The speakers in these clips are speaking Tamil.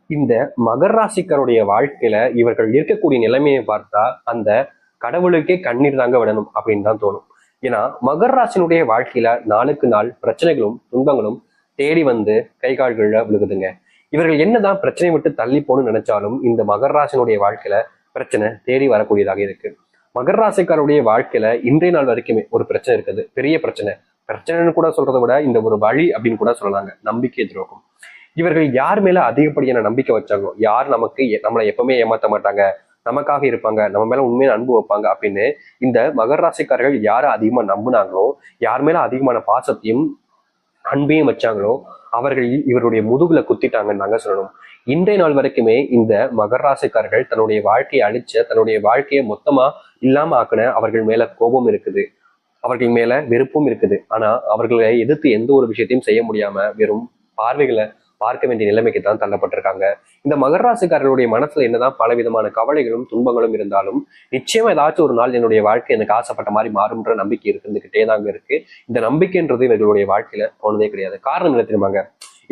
இந்த மகர ராசிக்காருடைய வாழ்க்கையில இவர்கள் இருக்கக்கூடிய நிலைமையை பார்த்தா அந்த கடவுளுக்கே கண்ணீர் தாங்க விடணும் அப்படின்னு தான் தோணும். ஏன்னா மகர ராசினுடைய வாழ்க்கையில நாளுக்கு நாள் பிரச்சனைகளும் துன்பங்களும் தேடி வந்து கை கால்கள்ல விழுகுதுங்க. இவர்கள் என்னதான் பிரச்சனை விட்டு தள்ளி போகணும்னு நினைச்சாலும் இந்த மகர ராசினுடைய வாழ்க்கையில பிரச்சனை தேடி வரக்கூடியதாக இருக்கு. மகர ராசிக்காருடைய வாழ்க்கையில இன்றைய நாள் வரைக்குமே ஒரு பிரச்சனை இருக்குது, பெரிய பிரச்சனை. பிரச்சனைன்னு கூட சொல்றதை விட இந்த ஒரு வழி அப்படின்னு கூட சொல்லலாங்க, நம்பிக்கை துரோகம். இவர்கள் யார் மேல அதிகப்படியான நம்பிக்கை வச்சாங்களோ, யார் நம்மளை எப்பவுமே ஏமாத்த மாட்டாங்க, நமக்காக இருப்பாங்க, நம்ம மேல உண்மையான அன்பு வைப்பாங்க அப்படின்னு இந்த மகர ராசிக்காரர்கள் யாரை அதிகமா நம்புனாங்களோ, யார் மேல அதிகமான பாசத்தையும் அன்பையும் வச்சாங்களோ அவர்கள் இவருடைய முதுகுல குத்திட்டாங்கன்னு நாங்க சொல்லணும். இன்றைய நாள் வரைக்குமே இந்த மகர ராசிக்காரர்கள் தன்னுடைய வாழ்க்கையை அழிச்ச, தன்னுடைய வாழ்க்கையை மொத்தமா இல்லாம ஆக்கின அவர்கள் மேல கோபம் இருக்குது, அவர்கள் மேல வெறுப்பும் இருக்குது. ஆனா அவர்களை எதிர்த்து எந்த ஒரு விஷயத்தையும் செய்ய முடியாம வெறும் பார்வைகளை பார்க்க வேண்டிய நிலைமைக்கு தான் தள்ளப்பட்டிருக்காங்க. இந்த மகர ராசிக்காரர்களுடைய மனசுல என்னதான் பல விதமான கவலைகளும் துன்பங்களும் இருந்தாலும் நிச்சயமா ஏதாச்சும் ஒரு நாள் என்னுடைய வாழ்க்கை எனக்கு ஆசைப்பட்ட மாதிரி மாறும்ன்ற நம்பிக்கை இருந்துகிட்டே தாங்க இருக்கு. இந்த நம்பிக்கைன்றது இவர்களுடைய வாழ்க்கையில போனதே கிடையாது. காரணம் என்ன தெரியுமாங்க?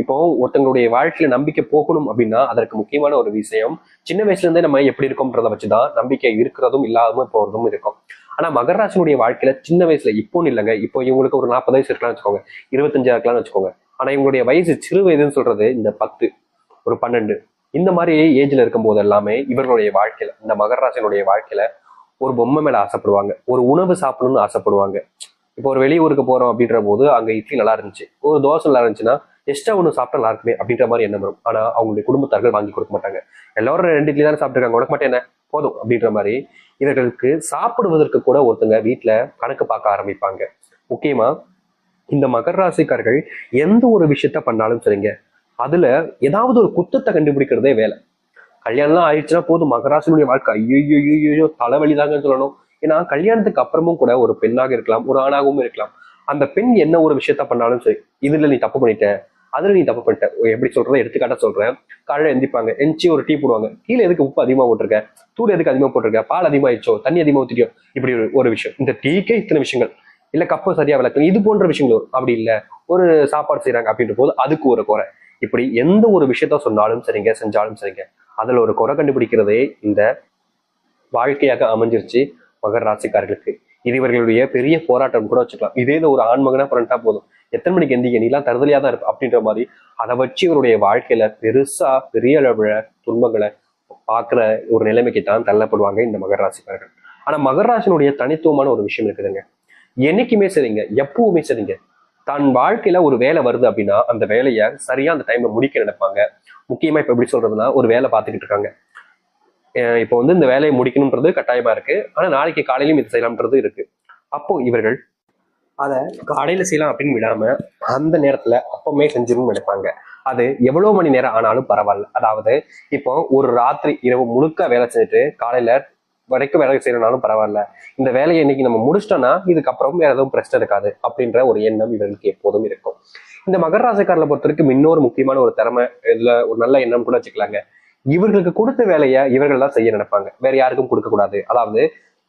இப்போ ஒருத்தங்களுடைய வாழ்க்கையில நம்பிக்கை போகணும் அப்படின்னா அதற்கு முக்கியமான ஒரு விஷயம், சின்ன வயசுல இருந்தே நம்ம எப்படி இருக்கோம்ன்றதை வச்சுதான் நம்பிக்கை இருக்கிறதும் இல்லாம போறதும் இருக்கும். ஆனா மகர ராசினுடைய வாழ்க்கையில சின்ன வயசுல இப்போன்னு இல்லைங்க, இப்போ இவங்களுக்கு ஒரு 40 வயசு இருக்கலாம்னு வச்சுக்கோங்க, 25 இருக்கலாம்னு வச்சுக்கோங்க. ஆனா இவங்களுடைய வயசு சிறு வயதுன்னு சொல்றது இந்த 10, ஒரு 12 இந்த மாதிரி ஏஜ்ல இருக்கும் போது எல்லாமே இவர்களுடைய வாழ்க்கையில, இந்த மகர ராசினுடைய வாழ்க்கையில ஒரு பொம்மை மேல ஆசைப்படுவாங்க, ஒரு உணவு சாப்பிடணும்னு ஆசைப்படுவாங்க. இப்போ ஒரு வெளியூருக்கு போறோம் அப்படின்ற போது அங்க இட்லி நல்லா இருந்துச்சு, ஒரு தோசை நல்லா இருந்துச்சுன்னா எக்ஸ்ட்ரா ஒன்று சாப்பிட்டா நல்லா இருக்குமே அப்படின்ற மாதிரி எண்ணம் வரும். ஆனா அவங்களுடைய குடும்பத்தார்கள் வாங்கி கொடுக்க மாட்டாங்க. எல்லாரும் 2 இட்லி தானே சாப்பிட்டுருக்காங்க, உனக்கு மட்டும் என்ன போதும் அப்படின்ற மாதிரி இவர்களுக்கு சாப்பிடுவதற்கு கூட ஒருத்தங்க வீட்டுல கணக்கு பார்க்க ஆரம்பிப்பாங்க. முக்கியமா இந்த மகர ராசிக்காரர்கள் எந்த ஒரு விஷயத்த பண்ணாலும் சரிங்க, அதுல ஏதாவது ஒரு குத்தத்தை கண்டுபிடிக்கிறதே வேலை. கல்யாணம்லாம் ஆயிடுச்சுன்னா போதும், மகராசினுடைய வாழ்க்கை ஐயோ தலைவலிதாங்கன்னு சொல்லணும். ஏன்னா கல்யாணத்துக்கு அப்புறமும் கூட ஒரு பெண்ணாக இருக்கலாம், ஒரு ஆணாகவும் இருக்கலாம், அந்த பெண் என்ன ஒரு விஷயத்த பண்ணாலும் சரி, இதுல நீ தப்பு பண்ணிட்ட, அதுல நீ தப்பு பண்ணிட்ட. எப்படி சொல்றதை எடுத்துக்காட்ட சொல்றேன். காலையில எந்திப்பாங்க, எந்திச்சு ஒரு டீ போடுவாங்க, கீழே எதுக்கு உப்பு அதிகமா போட்டிருக்க, தூள் எதுக்கு அதிகமா போட்டிருக்க, பால் அதிகமாயிடுச்சோ, தண்ணி அதிகமா ஊத்திட்டியோ, இப்படி ஒரு விஷயம். இந்த டீக்கே இத்தனை விஷயங்கள், இல்ல கப்பை சரியா விளக்கணும், இது போன்ற விஷயங்கள் வரும். அப்படி இல்ல ஒரு சாப்பாடு செய்யறாங்க அப்படின்ற போது அதுக்கு ஒரு குறை. இப்படி எந்த ஒரு விஷயத்த சொன்னாலும் சரிங்க, செஞ்சாலும் சரிங்க, அதுல ஒரு குறை கண்டுபிடிக்கிறதே இந்த வாழ்க்கையாக அமைஞ்சிருச்சு மகர ராசிக்காரர்களுக்கு. இது இவர்களுடைய பெரிய போராட்டம் கூட வச்சுக்கலாம். இதே ஒரு ஆண்மகனா பண்ணிட்டா போதும், எத்தனை மணிக்கு எந்திக்க, நீ எல்லாம் தருதலையா தான் இருப்ப அப்படின்ற மாதிரி அதை வச்சு இவருடைய வாழ்க்கையில பெருசா பெரிய அளவுல துன்பங்களை பாக்குற ஒரு நிலைமைக்கு தான் தள்ளப்படுவாங்க இந்த மகர ராசிக்காரர்கள். ஆனா மகர ராசினுடைய தனித்துவமான ஒரு விஷயம் இருக்குதுங்க. என்னைக்குமே சரிங்க, எப்பவுமே சரிங்க, தன் வாழ்க்கையில ஒரு வேலை வருது அப்படின்னா அந்த வேலையை சரியா அந்த டைம்ல முடிக்க நினைப்பாங்க. முக்கியமா இப்ப எப்படி சொல்றதுன்னா, ஒரு வேலை பார்த்துக்கிட்டு இருக்காங்க, இப்போ இந்த வேலையை முடிக்கணும்ன்றது கட்டாயமா இருக்கு, ஆனா நாளைக்கு காலையிலும் இது செய்யலாம்ன்றது இருக்கு. அப்போ இவர்கள் அதை காலையில செய்யலாம் அப்படின்னு விடாம அந்த நேரத்துல அப்பவுமே செஞ்சிடணும்னு நினைப்பாங்க. அது எவ்வளவு மணி நேரம் ஆனாலும் பரவாயில்ல. அதாவது இப்போ ஒரு ராத்திரி இரவு முழுக்க வேலை செஞ்சுட்டு காலையில வரைக்கும் வேலை செய்யறனாலும் பரவாயில்ல, இந்த வேலையை இன்னைக்கு நம்ம முடிச்சிட்டோம்னா இதுக்கப்புறம் வேற எதுவும் பிரச்சனை இருக்காது அப்படின்ற ஒரு எண்ணம் இவர்களுக்கு எப்போதும் இருக்கும். இந்த மகர ராசிக்காரர்களை பொறுத்த வரைக்கும் இன்னொரு முக்கியமான ஒரு திறமை, இதுல ஒரு நல்ல எண்ணம் கூட வச்சுக்கலாங்க. இவர்களுக்கு கொடுத்த வேலையை இவர்கள் தான் செய்ய நினைப்பாங்க, வேற யாருக்கும் கொடுக்க கூடாது. அதாவது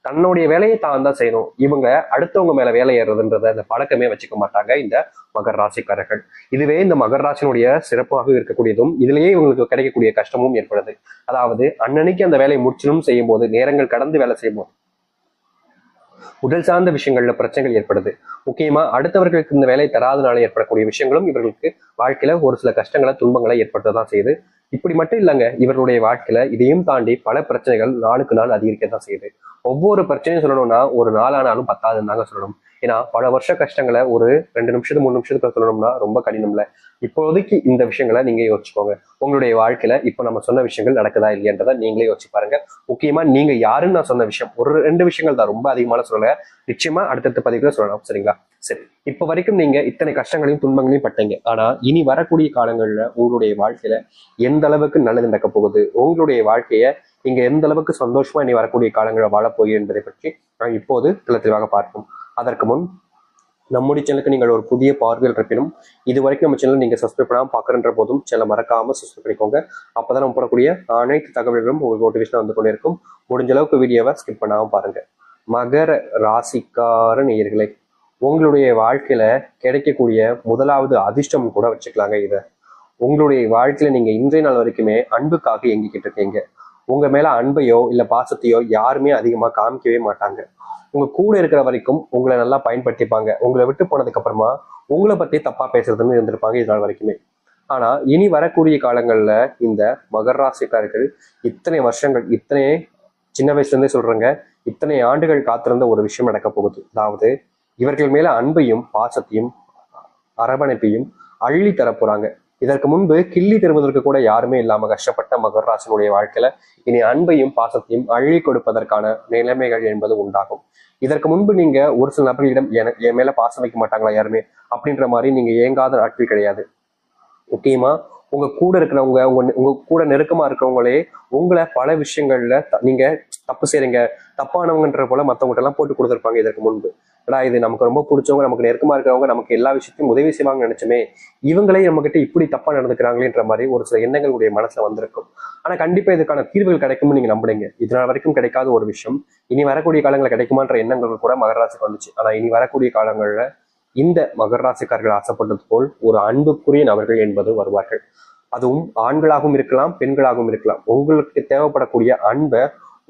தன்னுடைய வேலையை தான் தான் செய்யணும், இவங்க அடுத்தவங்க மேல வேலை ஏறுறதுன்றத அந்த பழக்கமே வச்சுக்க மாட்டாங்க இந்த மகர ராசிக்காரர்கள். இதுவே இந்த மகர ராசினுடைய சிறப்பாக இருக்கக்கூடியதும் இதுலயே இவங்களுக்கு கிடைக்கக்கூடிய கஷ்டமும் ஏற்படுது. அதாவது அன்னன்னைக்கு அந்த வேலையை முடிச்சணும் செய்யும் போது, நேரங்கள் கடந்து வேலை செய்யும் போது உடல் சார்ந்த விஷயங்கள்ல பிரச்சனைகள் ஏற்படுது. முக்கியமா அடுத்தவர்களுக்கு இந்த வேலை தராதனால ஏற்படக்கூடிய விஷயங்களும் இவர்களுக்கு வாழ்க்கையில ஒரு சில கஷ்டங்களை துன்பங்களை ஏற்படுத்ததான் செய்யுது. இப்படி மட்டும் இல்லைங்க, இவர்களுடைய வாழ்க்கையில இதையும் தாண்டி பல பிரச்சனைகள் நாளுக்கு நாள் அதிகரிக்கத்தான் செய்யுது. ஒவ்வொரு பிரச்சனையும் சொல்லணும்னா ஒரு நாளானாலும் பத்தாதுன்னு தாங்க சொல்லணும். ஏன்னா பல வருஷ கஷ்டங்களை ஒரு 2 நிமிஷத்துக்கு 3 நிமிஷத்துக்கு சொல்லணும்னா ரொம்ப கடினம்ல. இப்போதைக்கு இந்த விஷயங்களை நீங்க யோசிச்சுக்கோங்க. உங்களுடைய வாழ்க்கையில இப்போ நம்ம சொன்ன விஷயங்கள் நடக்குதா இல்லையன்றதை நீங்களே யோசிச்சு பாருங்க. முக்கியமா நீங்க யாருன்னு நான் சொன்ன விஷயம் ஒரு 2 விஷயங்கள் தான், ரொம்ப அதிகமான சொல்லல, நிச்சயமா அடுத்தடுத்த பதிவுல சொல்லலாம். சரிங்களா? சரி, இப்ப வரைக்கும் நீங்க இத்தனை கஷ்டங்களையும் துன்பங்களையும் பட்டீங்க. ஆனா இனி வரக்கூடிய காலங்கள்ல உங்களுடைய வாழ்க்கையில எந்த அளவுக்கு நல்லது நடக்க போகுது, உங்களுடைய வாழ்க்கைய நீங்க எந்த அளவுக்கு சந்தோஷமா இனி வரக்கூடிய காலங்களை வாழப்போகிறீர்கள் என்பதை பற்றி நான் இப்போது தெளிவாக பார்ப்போம். அதற்கு முன் நம்முடைய சேனலுக்கு நீங்கள் ஒரு புதிய பார்வையில் இருப்பினும் இது வரைக்கும் நம்ம சேனல் நீங்க சப்ஸ்கிரைப் பண்ணாமல் பார்க்குறன்ற போதும் சேனலை மறக்காம சப்ஸ்கிரைப் பண்ணிக்கோங்க. அப்பதான் நம்ம போடக்கூடிய அனைத்து தகவல்களும் உங்களுக்கு நோட்டிஃபிகேஷன் வந்து கொண்டே இருக்கும். முடிஞ்ச அளவுக்கு வீடியோவை ஸ்கிப் பண்ணாம பாருங்க. மகர ராசிக்கார நேயர்களே, உங்களுடைய வாழ்க்கையில கிடைக்கக்கூடிய முதலாவது அதிர்ஷ்டம் கூட வச்சுக்கலாங்க. இதை உங்களுடைய வாழ்க்கையில நீங்க இன்றைய நாள் வரைக்குமே அன்புக்காக இயங்கிக்கிட்டு இருக்கீங்க. உங்க மேல அன்பையோ இல்ல பாசத்தையோ யாருமே அதிகமா காமிக்கவே மாட்டாங்க. உங்க கூட இருக்கிற வரைக்கும் உங்களை நல்லா பயன்படுத்திப்பாங்க. உங்களை விட்டு போனதுக்கு அப்புறமா உங்களை பத்தி தப்பா பேசுறதுன்னு இருந்திருப்பாங்க இது நாள் வரைக்குமே. ஆனா இனி வரக்கூடிய காலங்கள்ல இந்த மகர ராசிக்காரர்கள் இத்தனை வருஷங்கள், இத்தனை சின்ன வயசுல இருந்தே சொல்றேங்க, இத்தனை ஆண்டுகள் காத்திருந்த ஒரு விஷயம் நடக்க போகுது. அதாவது இவர்கள் மேல அன்பையும் பாசத்தையும் அரவணைப்பையும் அள்ளி தரப்போறாங்க. இதற்கு முன்பு கிள்ளி தருவதற்கு கூட யாருமே இல்லாம கஷ்டப்பட்ட மகர ராசினுடைய வாழ்க்கையில இனி அன்பையும் பாசத்தையும் அள்ளி கொடுப்பதற்கான நிலைமைகள் என்பது உண்டாகும். இதற்கு முன்பு நீங்க ஒரு சில நபர்களிடம் என் மேல பாசம் வைக்க மாட்டாங்களா யாருமே அப்படின்ற மாதிரி நீங்க ஏங்காத நாட்கள் கிடையாது. முக்கியமா உங்க கூட இருக்கிறவங்க, உங்க கூட நெருக்கமா இருக்கிறவங்களே உங்களை பல விஷயங்கள்ல நீங்க தப்பு செய்றீங்க, தப்பானவங்கன்ற போல மத்தவங்ககிட்ட எல்லாம் போட்டு கொடுத்துருப்பாங்க இதற்கு முன்பு. இது நமக்கு ரொம்ப பிடிச்சவங்க, நமக்கு நெருக்கமா இருக்கிறவங்க, நமக்கு எல்லா விஷயத்தையும் உதவி செய்வாங்கன்னு நினைச்சுமே இவங்களே நம்ம கிட்ட இப்படி தப்பா நடந்துக்கிறாங்களேன்ற மாதிரி ஒரு சில எண்ணங்களுடைய மனசுல வந்திருக்கும். ஆனா கண்டிப்பா இதுக்கான தீர்வுகள் கிடைக்கும்னு நீங்க நம்புறீங்க. இதனால் வரைக்கும் கிடைக்காத ஒரு விஷயம் இனி வரக்கூடிய காலங்களில் கிடைக்குமான்ற எண்ணங்கள் கூட மகர ராசிக்கு வந்துச்சு. ஆனா இனி வரக்கூடிய காலங்கள்ல இந்த மகர ராசிக்காரர்கள் ஆசைப்பட்டது போல் ஒரு அன்புக்குரிய நபர்கள் என்பது வருவார்கள். அதுவும் ஆண்களாகவும் இருக்கலாம், பெண்களாகவும் இருக்கலாம். உங்களுக்கு தேவைப்படக்கூடிய அன்பை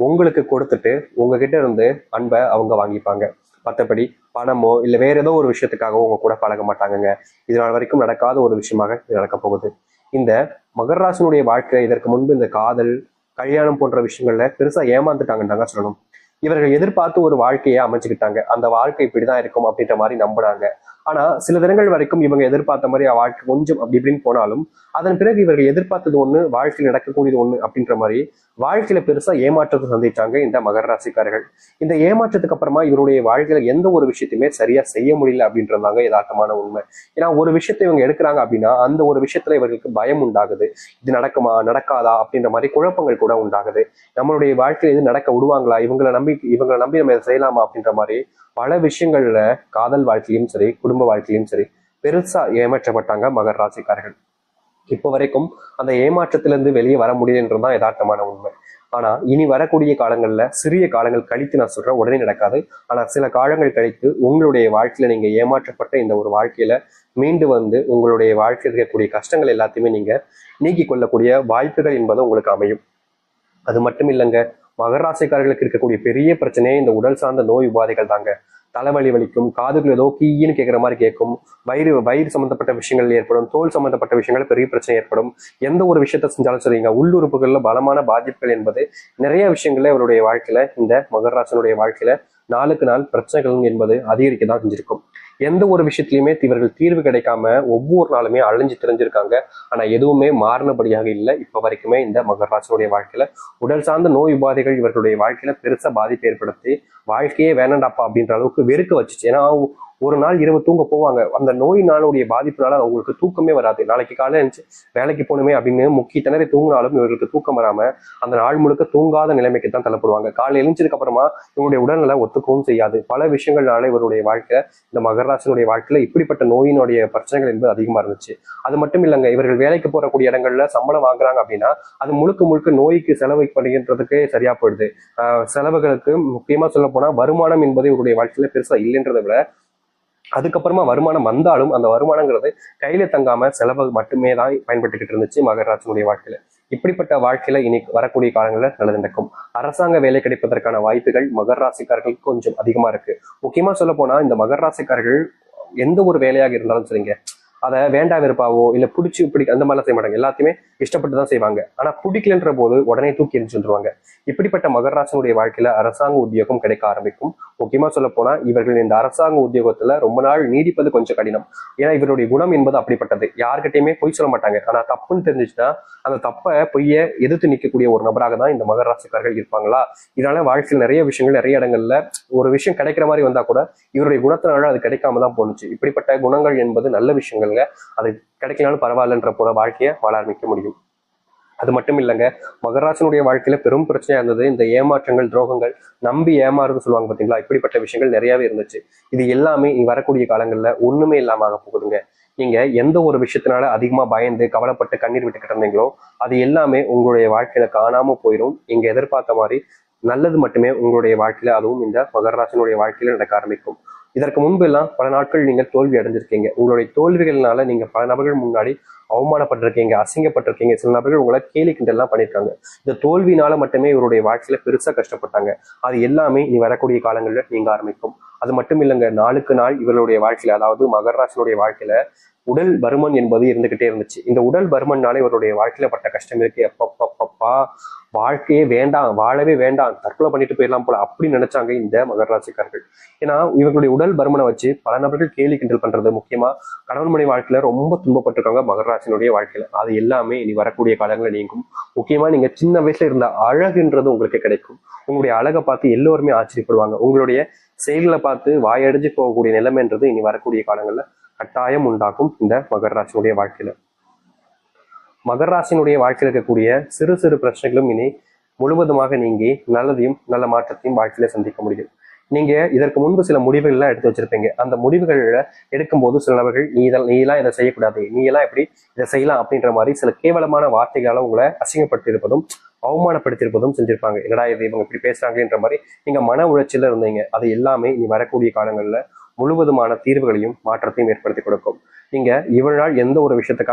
உங்களுக்கு கொடுத்துட்டு உங்ககிட்ட இருந்து அன்பை அவங்க வாங்கிப்பாங்க. மற்றபடி பணமோ இல்லை வேற ஏதோ ஒரு விஷயத்துக்காகவோ உங்க கூட பழக மாட்டாங்கங்க. இதனால் வரைக்கும் நடக்காத ஒரு விஷயமாக இது நடக்க போகுது. இந்த மகர ராசினுடைய வாழ்க்கை இதற்கு முன்பு இந்த காதல், கல்யாணம் போன்ற விஷயங்கள்ல பெருசா ஏமாந்துட்டாங்கன்னு தாங்க சொல்லணும். இவர்கள் எதிர்பார்த்து ஒரு வாழ்க்கையை அமைச்சுக்கிட்டாங்க. அந்த வாழ்க்கை இப்படிதான் இருக்கும் அப்படின்ற மாதிரி நம்பினாங்க. ஆனா சில தினங்கள் வரைக்கும் இவங்க எதிர்பார்த்த மாதிரி வாழ்க்கை கொஞ்சம் அப்படி இப்படின்னு போனாலும் அதன் பிறகு இவர்கள் எதிர்பார்த்தது ஒண்ணு, வாழ்க்கையில் நடக்கக்கூடியது ஒண்ணு அப்படின்ற மாதிரி வாழ்க்கையில பெருசா ஏமாற்றத்தை சந்திச்சாங்க இந்த மகர ராசிக்காரர்கள். இந்த ஏமாற்றத்துக்கு அப்புறமா இவருடைய வாழ்க்கையில எந்த ஒரு விஷயத்தையுமே சரியா செய்ய முடியல அப்படின்றதாங்க யதார்த்தமான உண்மை. ஏன்னா ஒரு விஷயத்தை இவங்க எடுக்கிறாங்க அப்படின்னா அந்த ஒரு விஷயத்துல இவர்களுக்கு பயம் உண்டாகுது. இது நடக்குமா நடக்காதா அப்படின்ற மாதிரி குழப்பங்கள் கூட உண்டாகுது. நம்மளுடைய வாழ்க்கையில இது நடக்க விடுவாங்களா, இவங்களை நம்பி நம்ம இதை செய்யலாமா அப்படின்ற மாதிரி பல விஷயங்கள்ல காதல் வாழ்க்கையிலும் சரி, குடும்ப வாழ்க்கையிலும் சரி பெருசா ஏமாற்றப்பட்டாங்க மகர ராசிக்காரர்கள். இப்போ வரைக்கும் அந்த ஏமாற்றத்திலிருந்து வெளியே வர முடியலன்றதுதான் யதார்த்தமான உண்மை. ஆனா இனி வரக்கூடிய காலங்கள்ல சிறிய காலங்கள் கழித்து நான் சொல்றேன், உடனே நடக்காது. ஆனா சில காலங்கள் கழித்து உங்களுடைய வாழ்க்கையில நீங்க ஏமாற்றப்பட்ட இந்த ஒரு வாழ்க்கையில மீண்டு வந்து உங்களுடைய வாழ்க்கையில் இருக்கக்கூடிய கஷ்டங்கள் எல்லாத்தையுமே நீங்க நீக்கி கொள்ளக்கூடிய வாய்ப்புகள் என்பது உங்களுக்கு அமையும். அது மட்டும் இல்லைங்க, மகர ராசிக்காரர்களுக்கு இருக்கக்கூடிய பெரிய பிரச்சனையே இந்த உடல் சார்ந்த நோய் உபாதைகள் தாங்க. தலைவலி வலிக்கும், காதுகள் ஏதோ கீன்னு கேட்குற மாதிரி கேட்கும், வயிறு சம்பந்தப்பட்ட விஷயங்கள் ஏற்படும், தோல் சம்பந்தப்பட்ட விஷயங்கள் பெரிய பிரச்சனை ஏற்படும். எந்த ஒரு விஷயத்த செஞ்சாலும் சரிங்க, உள்ளுறுப்புகள்ல பலமான பாதிப்புகள் என்பது நிறைய விஷயங்கள்ல இவருடைய வாழ்க்கையில இந்த மகர ராசினுடைய வாழ்க்கையில நாளுக்கு நாள் பிரச்சனைகள் என்பது அதிகரிக்க தான் செஞ்சிருக்கும். எந்த ஒரு விஷயத்திலையுமே இவர்கள் தீர்வு கிடைக்காம ஒவ்வொரு நாளுமே அழிஞ்சு தெரிஞ்சிருக்காங்க. ஆனா எதுவுமே மாறினபடியாக இல்லை இப்ப வரைக்குமே இந்த மகர ராசினுடைய வாழ்க்கையில. உடல் சார்ந்த நோய் உபாதைகள் இவர்களுடைய வாழ்க்கையில பெருசா பாதிப்பு ஏற்படுத்தி வாழ்க்கையே வேணாண்டாப்பா அப்படின்ற அளவுக்கு வெறுக்க வச்சுச்சு. ஏன்னா ஒரு நாள் இரவு தூங்க போவாங்க, அந்த நோயினாலுடைய பாதிப்புனால அவங்களுக்கு தூக்கமே வராது. நாளைக்கு காலையில இருந்துச்சு வேலைக்கு போகணுமே அப்படின்னு முக்கிய திணறி தூங்கினாலும் இவர்களுக்கு தூக்கம் வராம அந்த நாள் முழுக்க தூங்காத நிலைமைக்கு தான் தள்ளப்படுவாங்க. காலையில் எழுந்ததுக்கு அப்புறமா இவருடைய உடல்நிலை ஒத்துக்கவும் செய்யாது. பல விஷயங்கள்னால இவருடைய வாழ்க்கை, இந்த மகராசனுடைய வாழ்க்கையில இப்படிப்பட்ட நோயினுடைய பிரச்சனைகள் என்பது அதிகமா இருந்துச்சு. அது மட்டும் இல்லைங்க, இவர்கள் வேலைக்கு போறக்கூடிய இடங்கள்ல சம்பளம் வாங்குறாங்க அப்படின்னா அது முழுக்க முழுக்க நோய்க்கு செலவு பண்ணுகின்றதுக்கு சரியா போயிடுது. செலவுகளுக்கு முக்கியமா சொல்ல போனா வருமானம் என்பது இவருடைய வாழ்க்கையில பெருசா இல்லைன்றதை விட அதுக்கப்புறமா வருமானம் வந்தாலும் அந்த வருமானங்கிறது கையில தங்காம செலவு மட்டுமே தான் பயன்பட்டுக்கிட்டு இருந்துச்சு மகராசனுடைய வாழ்க்கையில. இப்படிப்பட்ட வாழ்க்கையில இனி வரக்கூடிய காலங்களில் நல்லது நடக்கும். அரசாங்க வேலை கிடைப்பதற்கான வாய்ப்புகள் மகர ராசிக்காரர்களுக்கு கொஞ்சம் அதிகமா இருக்கு. முக்கியமா சொல்ல போனா இந்த மகர ராசிக்காரர்கள் எந்த ஒரு வேலையாக இருந்தாலும் சரிங்க, அதை வேண்டாம் விருப்பாவோ இல்ல அந்த மாதிரிலாம் செய்ய மாட்டாங்க. எல்லாத்தையுமே இஷ்டப்பட்டு தான் செய்வாங்க. ஆனா பிடிக்கலன்ற போது உடனே தூக்கி எரிஞ்சு வந்துருவாங்க. இப்படிப்பட்ட மகராசனுடைய வாழ்க்கையில அரசாங்க உத்தியோகம் கிடைக்க ஆரம்பிக்கும். முக்கியமா சொல்ல போனா இவர்கள் இந்த அரசாங்க உத்தியோகத்துல ரொம்ப நாள் நீடிப்பது கொஞ்சம் கடினம். ஏன்னா இவருடைய குணம் என்பது அப்படிப்பட்டது. யார்கிட்டயுமே பொய் சொல்ல மாட்டாங்க. ஆனா தப்புன்னு தெரிஞ்சுச்சுன்னா அந்த தப்பை பொய்ய எதிர்த்து நிற்கக்கூடிய ஒரு நபராக தான் இந்த மகராசிக்காரர்கள் இருப்பாங்களா. இதனால வாழ்க்கையில் நிறைய விஷயங்கள் நிறைய இடங்கள்ல ஒரு விஷயம் கிடைக்கிற மாதிரி வந்தா கூட இவருடைய குணத்தினால அது கிடைக்காம தான் போணுச்சு. இப்படிப்பட்ட குணங்கள் என்பது நல்ல விஷயங்கள்ங்க. அது கிடைக்கலாலும் பரவாயில்லன்ற போல வாழ்க்கையை வாழ ஆரம்பிக்க முடியும். அது மட்டும் இல்லைங்க, மகராசனுடைய வாழ்க்கையில பெரும் பிரச்சனையா இருந்தது இந்த ஏமாற்றங்கள், துரோகங்கள், நம்பி ஏமாறுன்னு சொல்லுவாங்க பாத்தீங்களா. இப்படிப்பட்ட விஷயங்கள் நிறையவே இருந்துச்சு. இது எல்லாமே இனி வரக்கூடிய காலங்கள்ல ஒண்ணுமே இல்லாம ஆக போகுதுங்க. நீங்க எந்த ஒரு விஷயத்தினால அதிகமா பயந்து கவலைப்பட்டு கண்ணீர் விட்டுக்கிட்டு இருந்தீங்களோ அது எல்லாமே உங்களுடைய வாழ்க்கையில காணாம போயிடும். நீங்க எதிர்பார்த்த மாதிரி நல்லது மட்டுமே உங்களுடைய வாழ்க்கையில, அதுவும் இந்த மகராசனுடைய வாழ்க்கையில நடக்க ஆரம்பிக்கும். இதற்கு முன்பு எல்லாம் பல நாட்கள் நீங்க தோல்வி அடைஞ்சிருக்கீங்க. உங்களுடைய தோல்விகள்னால நீங்க பல நபர்கள் முன்னாடி அவமானப்பட்டிருக்கீங்க, அசிங்கப்பட்டிருக்கீங்க. சில நபர்கள் உங்களை கேலி கிண்டல்லாம் பண்ணியிருக்காங்க. இந்த தோல்வினால மட்டுமே இவருடைய வாழ்க்கையில பெருசா கஷ்டப்பட்டாங்க. அது எல்லாமே இனி வரக்கூடிய காலங்களில் நீங்க ஆரம்பிக்கும். அது மட்டும் இல்லைங்க, நாளுக்கு நாள் இவர்களுடைய வாழ்க்கையில, அதாவது மகர ராசினுடைய வாழ்க்கையில உடல் பருமன் என்பது இருந்துகிட்டே இருந்துச்சு. இந்த உடல் பருமன்னால இவருடைய வாழ்க்கையில பட்ட கஷ்டம் இருக்கு. எப்பப்பப்பா, வாழ்க்கையே வேண்டாம், வாழவே வேண்டாம், தற்கொலை பண்ணிட்டு போயிடலாம் போல அப்படி நினைச்சாங்க இந்த மகர ராசிக்காரர்கள். ஏன்னா இவர்களுடைய உடல் பருமனை வச்சு பல நபர்கள் கேலி கிண்டல் பண்றது, முக்கியமா கணவன் மனைவி வாழ்க்கையில ரொம்ப துன்பப்பட்டிருக்காங்க மகர ராசினுடைய வாழ்க்கையில. அது எல்லாமே இனி வரக்கூடிய காலங்களில் நீங்கும். முக்கியமா நீங்க சின்ன வயசுல இருந்த அழகுன்றது உங்களுக்கு கிடைக்கும். உங்களுடைய அழகை பார்த்து எல்லோருமே ஆச்சரியப்படுவாங்க. உங்களுடைய செயல்களை பார்த்து வாயடைஞ்சு போகக்கூடிய நிலைமைன்றது இனி வரக்கூடிய காலங்கள்ல கட்டாயம் உண்டாகும் இந்த மகர ராசினுடைய வாழ்க்கையில. மகர ராசினுடைய வாழ்க்கையில் இருக்கக்கூடிய சிறு சிறு பிரச்சனைகளும் இனி முழுவதுமாக நீங்கி நல்லதையும் நல்ல மாற்றத்தையும் வாழ்க்கையில சந்திக்க முடியும். நீங்க இதற்கு முன்பு சில முடிவுகள் எல்லாம் எடுத்து வச்சிருப்பீங்க. அந்த முடிவுகள்ல எடுக்கும்போது சில நபர்கள் நீ எல்லாம் இதை செய்யக்கூடாது, நீ எல்லாம் எப்படி இதை செய்யலாம் அப்படின்ற மாதிரி சில கேவலமான வார்த்தைகளால உங்களை அசிங்கப்படுத்தியிருப்பதும் அவமானப்படுத்தியிருப்பதும் செஞ்சிருப்பாங்க. என்னடா இது, இவங்க இப்படி பேசுறாங்கன்ற மாதிரி நீங்க மன உளைச்சல இருந்தீங்க. அது எல்லாமே இனி வரக்கூடிய காலங்கள்ல முழுவதுமான தீர்வுகளையும் மாற்றத்தையும் ஏற்படுத்தி கொடுக்கும். நீங்க இவ்வளவு நாள் எந்த ஒரு விஷயத்துக்காக